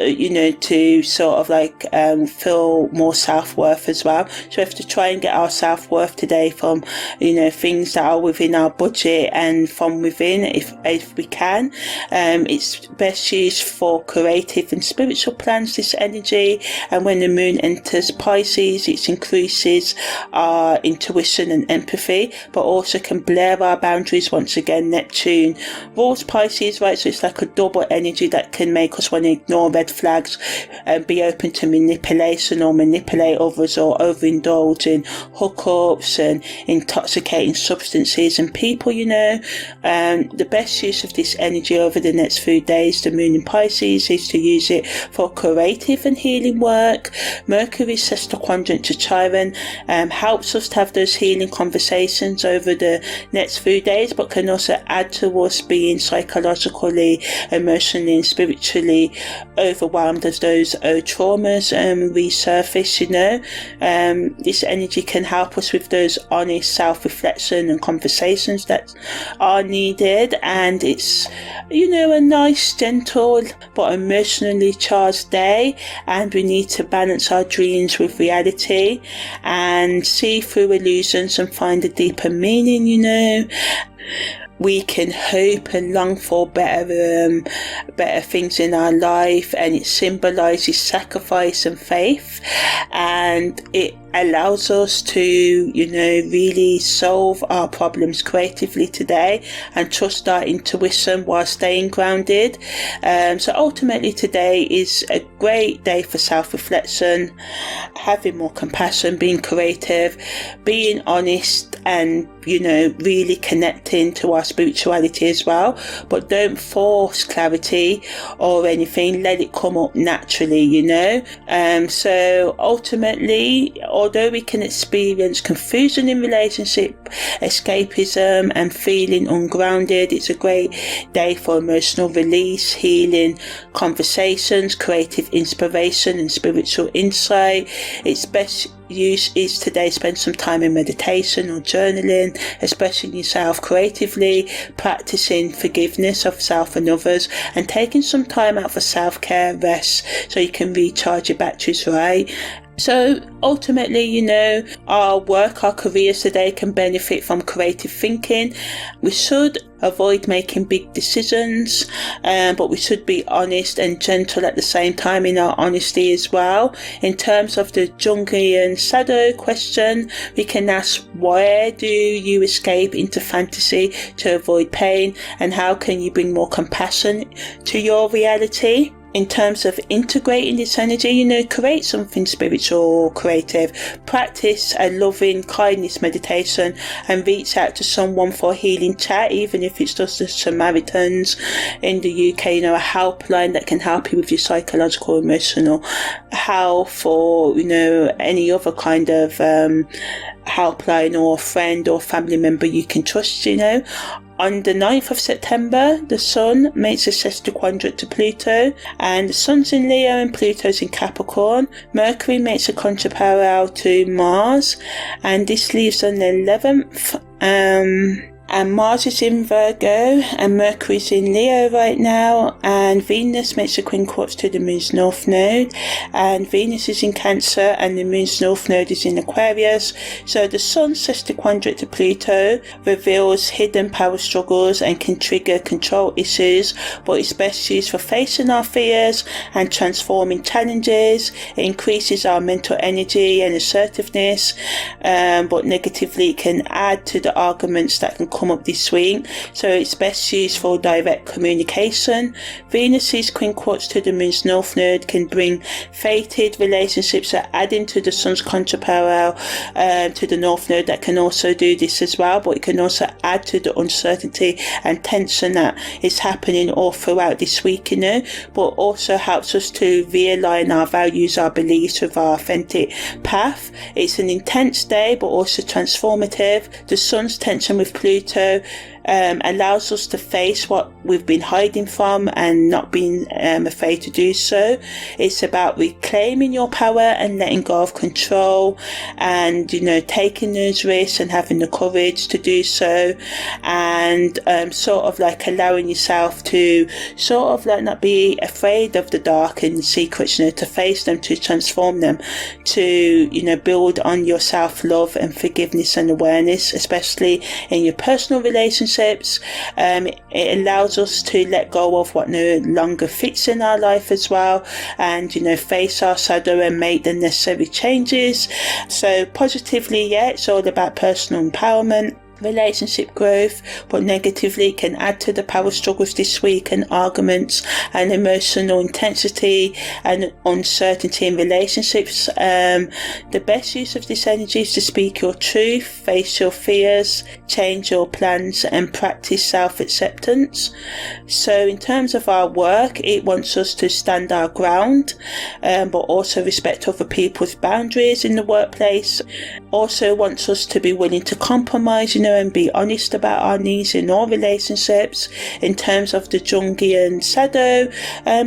to sort of like feel more self-worth as well. So we have to try and get our self-worth today from, things that are within our budget and from within if we can. It's best used for creative and spiritual plans, this energy, and when the moon enters Pisces, it increases our intuition and empathy, but also can blur our boundaries once again. Neptune rules Pisces, right? So it's like a double energy that can make us want to ignore red flags and be open to manipulation or manipulate others or overindulge in hookups and intoxicating substances and people, the best use of this energy over the next few days, the moon in Pisces, is to use it for creative and healing work. Mercury's sextoquadrant to Chiron helps us to have those healing conversations over the next few days, but can also add to us being psychologically, emotionally and spiritually overwhelmed as those old traumas resurface. This energy can help us with those honest self-reflection and conversations that are needed, and it's a nice, gentle but emotionally charged day, and we need to balance our dreams with reality and see through illusions and find a deeper meaning. We can hope and long for better things in our life, and it symbolises sacrifice and faith, and it allows us to really solve our problems creatively today and trust our intuition while staying grounded. So ultimately today is a great day for self-reflection, having more compassion, being creative, being honest, and really connecting to our spirituality as well. But don't force clarity or anything, let it come up naturally. So ultimately, although we can experience confusion in relationship, escapism and feeling ungrounded, it's a great day for emotional release, healing conversations, creative inspiration and spiritual insight. Its best use is today spend some time in meditation or journaling, expressing yourself creatively, practicing forgiveness of self and others, and taking some time out for self-care, rest, so you can recharge your batteries, right? So ultimately, our work, our careers today can benefit from creative thinking. We should avoid making big decisions, but we should be honest and gentle at the same time in our honesty as well. In terms of the Jungian shadow question, we can ask, where do you escape into fantasy to avoid pain, and how can you bring more compassion to your reality? In terms of integrating this energy, create something spiritual or creative, practice a loving kindness meditation, and reach out to someone for a healing chat, even if it's just the Samaritans in the UK, a helpline that can help you with your psychological, emotional health, or any other kind of helpline, or a friend or family member you can trust. On the 9th of September, the Sun makes a sesquiquadrant to Pluto, and the Sun's in Leo and Pluto's in Capricorn. Mercury makes a contra-parallel to Mars, and this leaves on the 11th. And Mars is in Virgo, and Mercury's in Leo right now, and Venus makes a quincunx to the Moon's North Node, and Venus is in Cancer, and the Moon's North Node is in Aquarius. So the Sun's sesquiquadrant to Pluto reveals hidden power struggles and can trigger control issues, but it's best used for facing our fears and transforming challenges. It increases our mental energy and assertiveness, but negatively it can add to the arguments that can come up this week, so it's best used for direct communication. Venus's quincunx to the Moon's North Node can bring fated relationships that add into the Sun's contra-parallel to the North Node. That can also do this as well, but it can also add to the uncertainty and tension that is happening all throughout this week, but also helps us to realign our values, our beliefs with our authentic path. It's an intense day, but also transformative. The Sun's tension with Pluto allows us to face what we've been hiding from and not being afraid to do so. It's about reclaiming your power and letting go of control, and taking those risks and having the courage to do so, and sort of like allowing yourself to sort of like not be afraid of the dark and the secrets, to face them, to transform them, to build on your self-love and forgiveness and awareness, especially in your personal relationships. It allows us to let go of what no longer fits in our life as well, and face our shadow and make the necessary changes. So positively, it's all about personal empowerment, relationship growth, but negatively can add to the power struggles this week and arguments and emotional intensity and uncertainty in relationships. The best use of this energy is to speak your truth, face your fears, change your plans, and practice self-acceptance. So in terms of our work, it wants us to stand our ground, but also respect other people's boundaries in the workplace. Also wants us to be willing to compromise, and be honest about our needs in all relationships. In terms of the Jungian shadow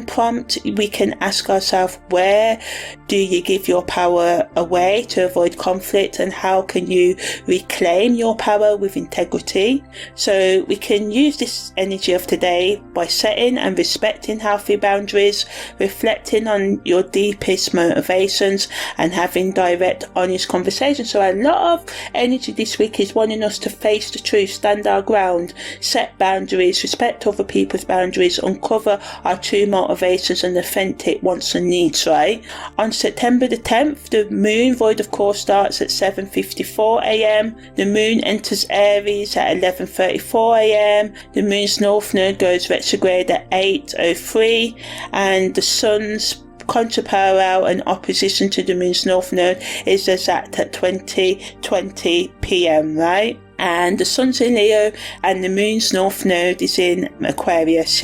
prompt, we can ask ourselves, where do you give your power away to avoid conflict, and how can you reclaim your power with integrity? So we can use this energy of today by setting and respecting healthy boundaries, reflecting on your deepest motivations, and having direct, honest conversations. So a lot of energy this week is wanting us to face the truth, stand our ground, set boundaries, respect other people's boundaries, uncover our true motivations and authentic wants and needs, right? On September the 10th, the moon void of course starts at 7:54 a.m. The moon enters Aries at 11:34 a.m. The moon's north node goes retrograde at 8:03, and the sun's contra-parallel and opposition to the moon's north node is exact at 20:20 p.m, right? And the sun's in Leo and the moon's north node is in Aquarius,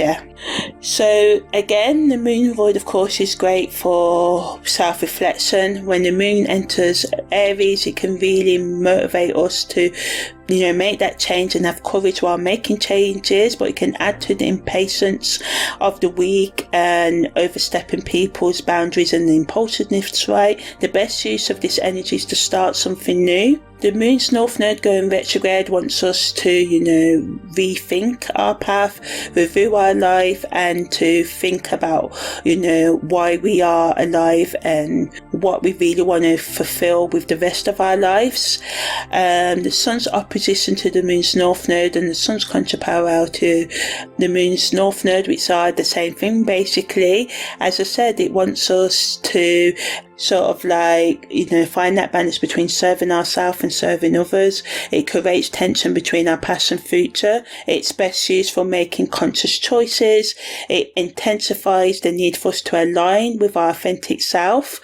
So again, the moon void of course is great for self-reflection. When the moon enters Aries, it can really motivate us to make that change and have courage while making changes, but it can add to the impatience of the week and overstepping people's boundaries and the impulsiveness, right? The best use of this energy is to start something new. The moon's north node going retrograde wants us to, rethink our path, review our life, and to think about, why we are alive and what we really want to fulfill with the rest of our lives. The sun's opposition to the moon's north node and the sun's contra-parallel to the moon's north node, which are the same thing basically. As I said, it wants us to sort of find that balance between serving ourselves and serving others. It creates tension between our past and future. It's best used for making conscious choices. It intensifies the need for us to align with our authentic self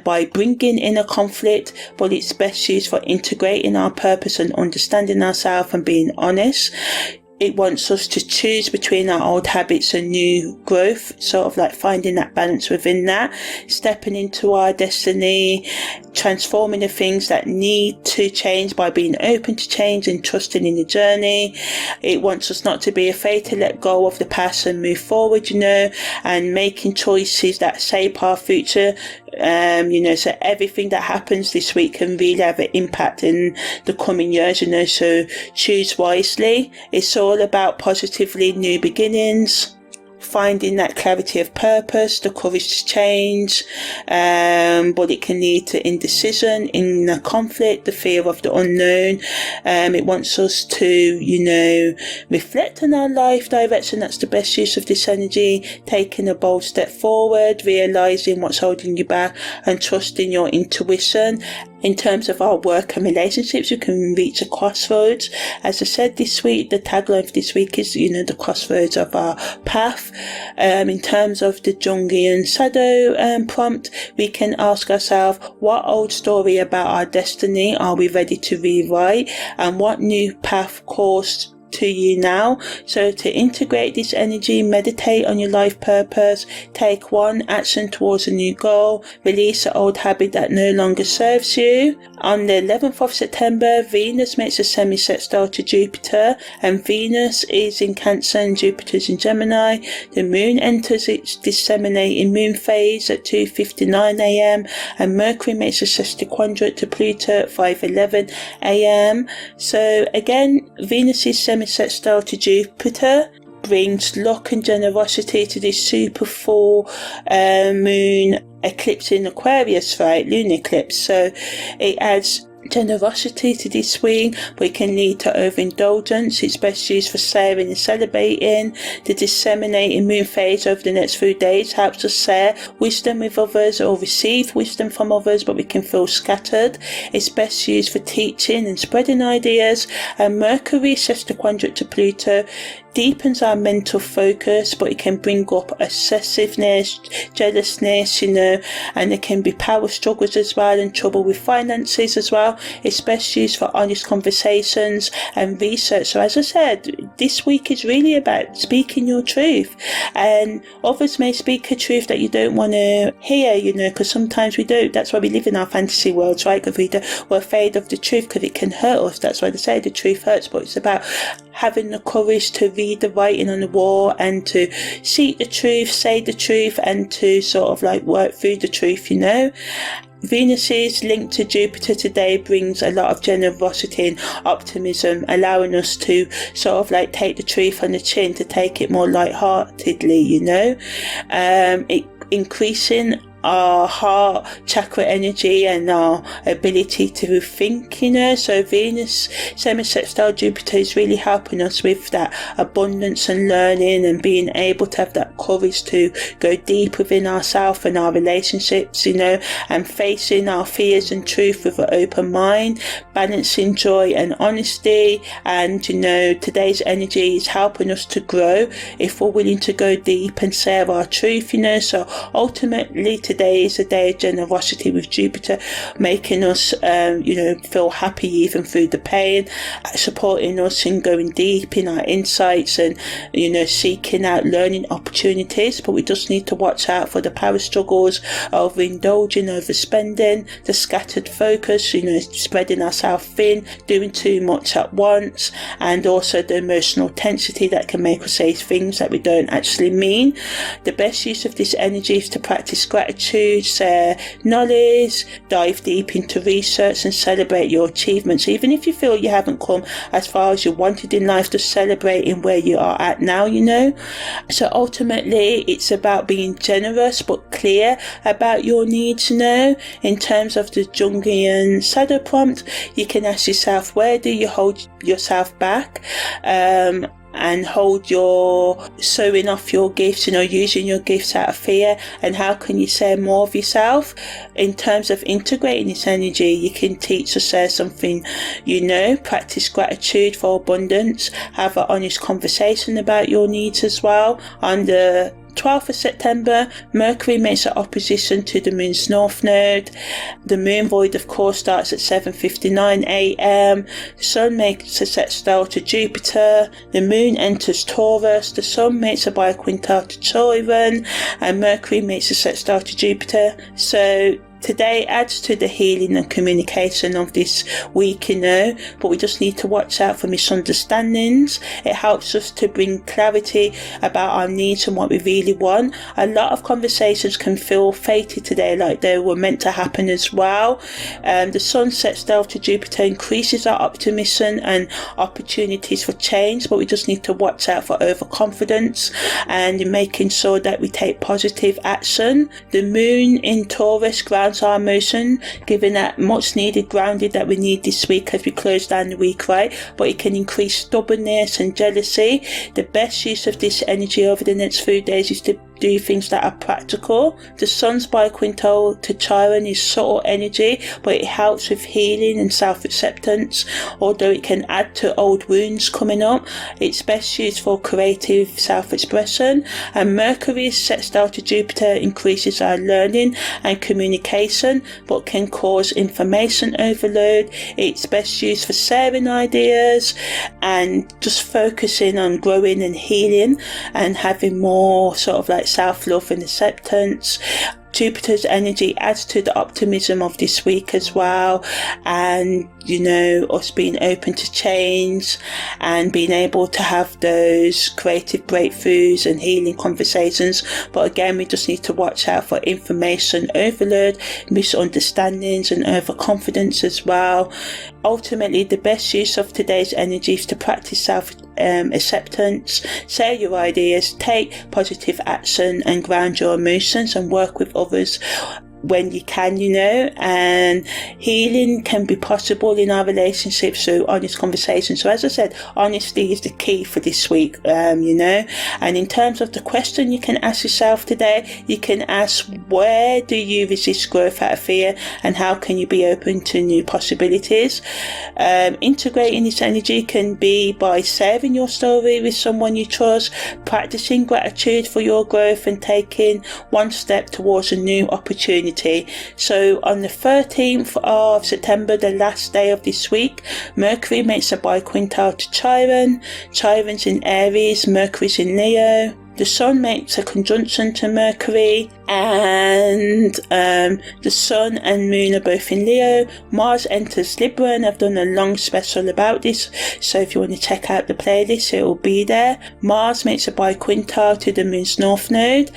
by bringing in a conflict, but it's best used for integrating our purpose and understanding ourselves and being honest. It wants us to choose between our old habits and new growth, sort of like finding that balance within that, stepping into our destiny, transforming the things that need to change by being open to change and trusting in the journey. It wants us not to be afraid to let go of the past and move forward, and making choices that shape our future. So everything that happens this week can really have an impact in the coming years, so choose wisely. It's all about positively new beginnings, finding that clarity of purpose, the courage to change, but it can lead to indecision, inner conflict, the fear of the unknown. It wants us to, reflect on our life direction. That's the best use of this energy, taking a bold step forward, realising what's holding you back and trusting your intuition. In terms of our work and relationships, we can reach a crossroads. As I said this week, the tagline for this week is, the crossroads of our path. In terms of the Jungian shadow prompt, we can ask ourselves, what old story about our destiny are we ready to rewrite? And what new path calls to you now? So to integrate this energy, meditate on your life purpose, take one action towards a new goal, release an old habit that no longer serves you. On the 11th of September, Venus makes a semi-sextile to Jupiter, and Venus is in Cancer and Jupiter's in Gemini. The moon enters its disseminating moon phase at 2:59 a.m. and Mercury makes a sesquiquadrate to Pluto at 5:11 a.m. So again, Venus is semi-sextile to Jupiter brings luck and generosity to this super full moon eclipse in Aquarius, right? Lunar eclipse. So it adds generosity to this week, but it can lead to overindulgence. It's best used for sharing and celebrating. The disseminating moon phase over the next few days helps us share wisdom with others or receive wisdom from others, but we can feel scattered. It's best used for teaching and spreading ideas. And Mercury, sesquiquadrate to Pluto, deepens our mental focus, but it can bring up obsessiveness, jealousness, and there can be power struggles as well and trouble with finances as well. It's best used for honest conversations and research. So as I said, this week is really about speaking your truth, and others may speak a truth that you don't want to hear, because sometimes we don't. That's why we live in our fantasy worlds, right? Because we're afraid of the truth because it can hurt us. That's why they say the truth hurts, but it's about having the courage to read the writing on the wall and to seek the truth, say the truth, and to sort of like work through the truth, Venus's link to Jupiter today brings a lot of generosity and optimism, allowing us to sort of like take the truth on the chin, to take it more lightheartedly, it increasing our heart chakra energy and our ability to think, so Venus semi-sextile Jupiter is really helping us with that abundance and learning and being able to have that courage to go deep within ourselves and our relationships, and facing our fears and truth with an open mind, balancing joy and honesty. And today's energy is helping us to grow if we're willing to go deep and share our truth, so ultimately today is a day of generosity with Jupiter, making us feel happy even through the pain, supporting us in going deep in our insights and seeking out learning opportunities. But we just need to watch out for the power struggles of indulging, overspending, the scattered focus, spreading ourselves thin, doing too much at once, and also the emotional intensity that can make us say things that we don't actually mean. The best use of this energy is to practice gratitude, share knowledge, dive deep into research and celebrate your achievements. Even if you feel you haven't come as far as you wanted in life, to celebrate in where you are at now, So ultimately it's about being generous but clear about your needs, In terms of the Jungian shadow prompt, you can ask yourself, where do you hold yourself back? And hold your showing off your gifts, using your gifts out of fear, and how can you share more of yourself? In terms of integrating this energy, you can teach or share something practice gratitude for abundance, have an honest conversation about your needs as well. On the 12th of September, Mercury makes an opposition to the Moon's North Node. The Moon void, of course, starts at 7:59 a.m. The Sun makes a sextile to Jupiter. The Moon enters Taurus. The Sun makes a biquintile to Chiron, and Mercury makes a sextile to Jupiter. So today adds to the healing and communication of this week, but we just need to watch out for misunderstandings. It helps us to bring clarity about our needs and what we really want. A lot of conversations can feel fated today, like they were meant to happen as well. The Sun sextile to Jupiter increases our optimism and opportunities for change, but we just need to watch out for overconfidence and making sure that we take positive action. The Moon in Taurus grounds our emotion, giving that much needed grounding that we need this week as we close down the week, right? But it can increase stubbornness and jealousy. The best use of this energy over the next few days is to do things that are practical. The Sun's biquintile to Chiron is subtle energy, but it helps with healing and self-acceptance. Although it can add to old wounds coming up, it's best used for creative self-expression. And Mercury's sextile to Jupiter increases our learning and communication, but can cause information overload. It's best used for sharing ideas and just focusing on growing and healing and having more sort of like self-love and acceptance. Jupiter's energy adds to the optimism of this week as well, and us being open to change and being able to have those creative breakthroughs and healing conversations. But again, we just need to watch out for information overload, misunderstandings and overconfidence as well. Ultimately, the best use of today's energy is to practice self-acceptance, share your ideas, take positive action and ground your emotions and work with others when you can, and healing can be possible in our relationships through honest conversations. So as I said, honesty is the key for this week, and in terms of the question you can ask yourself today, you can ask, where do you resist growth out of fear, and how can you be open to new possibilities? Integrating this energy can be by sharing your story with someone you trust, practicing gratitude for your growth and taking one step towards a new opportunity. So on the 13th of September, the last day of this week, Mercury makes a biquintile to Chiron. Chiron's in Aries, Mercury's in Leo. The Sun makes a conjunction to Mercury, and the Sun and Moon are both in Leo. Mars enters Libra, and I've done a long special about this, so if you want to check out the playlist, it will be there. Mars makes a biquintile to the Moon's North Node,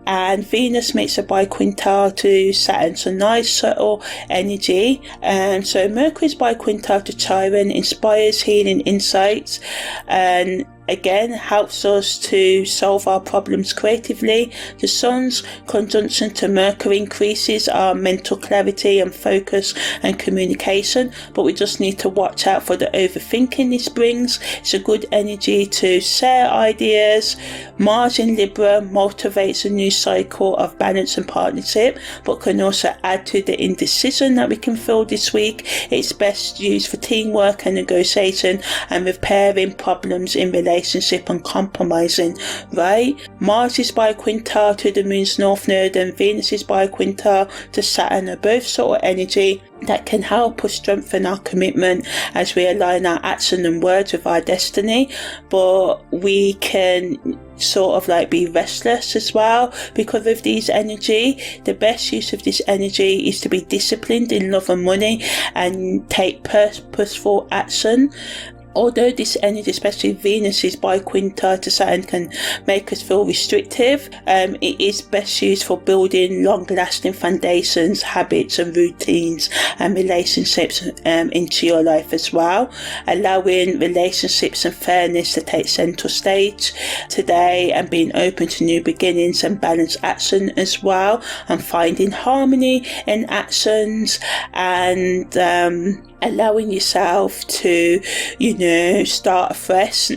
and Venus makes a biquintile to Saturn. So nice subtle energy. And so Mercury's biquintile to Chiron inspires healing insights and again helps us to solve our problems creatively. The Sun's conjunction to Mercury increases our mental clarity and focus and communication, but we just need to watch out for the overthinking this brings. It's a good energy to share ideas. Mars in Libra motivates a new cycle of balance and partnership, but can also add to the indecision that we can feel this week. It's best used for teamwork and negotiation and repairing problems in relationship and compromising, right? Mars is biquintile to the Moon's North Node and Venus is biquintile to Saturn are both sort of energy that can help us strengthen our commitment as we align our action and words with our destiny. But we can sort of like be restless as well because of these energy. The best use of this energy is to be disciplined in love and money and take purposeful action. Although this energy, especially Venus's biquintile to Saturn, can make us feel restrictive, it is best used for building long-lasting foundations, habits and routines and relationships into your life as well, allowing relationships and fairness to take central stage today and being open to new beginnings and balanced action as well, and finding harmony in actions and allowing yourself to, start afresh.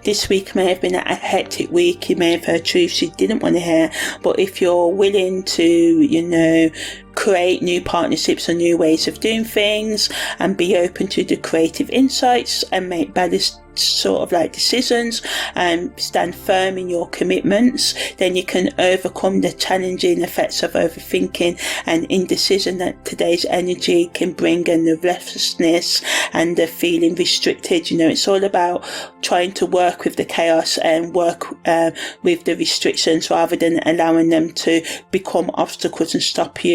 This week may have been a hectic week. You may have heard truths you didn't want to hear, but if you're willing to, create new partnerships or new ways of doing things, and be open to the creative insights and make balanced sort of like decisions and stand firm in your commitments. Then you can overcome the challenging effects of overthinking and indecision that today's energy can bring, and the restlessness and the feeling restricted. It's all about trying to work with the chaos and work with the restrictions rather than allowing them to become obstacles and stop you.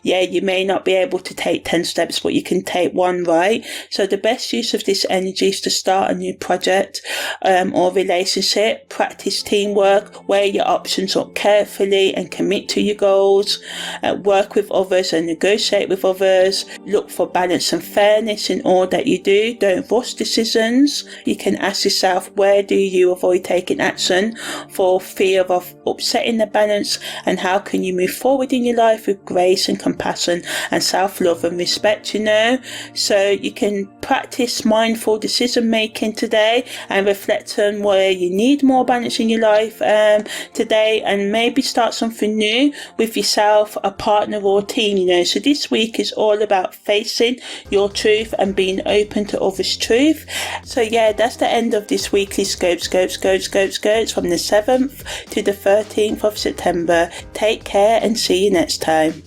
You may not be able to take 10 steps, but you can take one, right? So the best use of this energy is to start a new project or relationship, practice teamwork, weigh your options up carefully and commit to your goals, work with others and negotiate with others, look for balance and fairness in all that you do, don't rush decisions. You can ask yourself, where do you avoid taking action for fear of upsetting the balance, and how can you move forward in your life with grace and compassion and self-love and respect. So you can practice mindful decision making today and reflect on where you need more balance in your life today, and maybe start something new with yourself, a partner or team. So this week is all about facing your truth and being open to others' truth. So that's the end of this weekly scopes from the 7th to the 13th of September. Take care and see you next time.